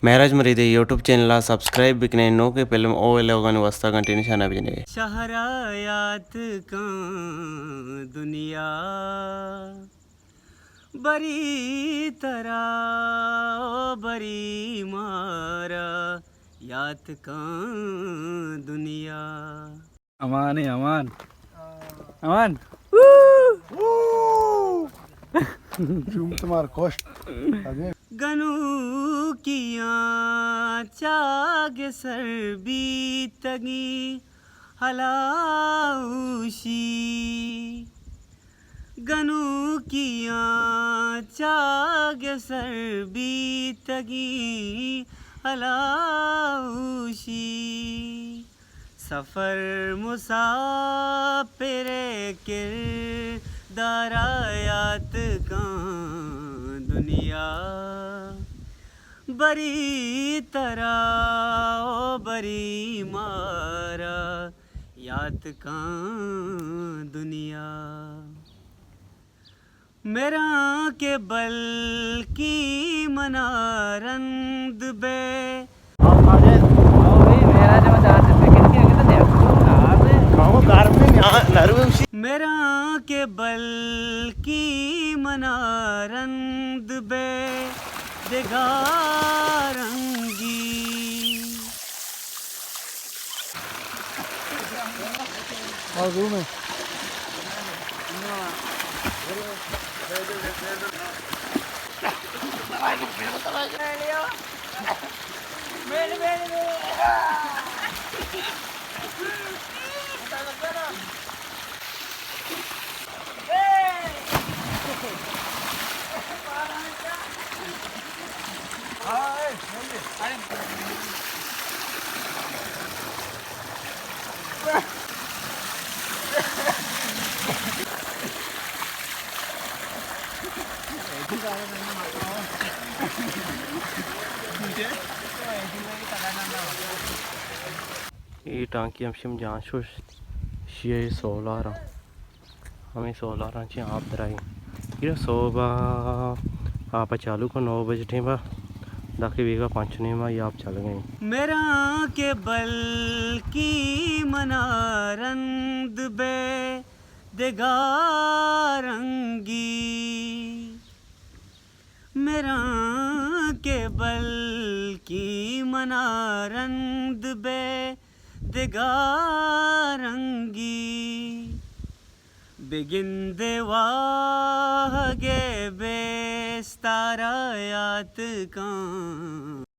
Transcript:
marriage మరి ఇది YouTube channel subscribe బిక్నే నోకే పెళ్ళం ఓ వెళ్ళగాని వస్తా కంటిన్యూ शाना बिजने शहरायात का दुनिया बरी तरह ओ बरी मारा यात का दुनिया अमान है अमान अमान Cum तुम्हार कष्ट गनु किया चाग सर बीतगी हलाउशी गनु किया चाग सर बीतगी हलाउशी सफ़र मुसाफिर किरदारायात का दुनिया बरी तरह ओ बरी मारा यात का दुनिया मेरा के बल की मनारंद बे मेरा के बल की मनारंद बे दिगारंगी और रूम है ఈ టాంकी అంశం జాన్షు షియే सोलारा हमें 16 ची आप दराई ये सोबा आप चालू को 9 बजे थे बा दाखी वेगा 5 ने में आप चल गए मेरा के बल की मनारंद बे दिगारंगी मेरा के बल की मनारंद बे दिगारंगी बिगिंदे वागे बेस्तारा यात का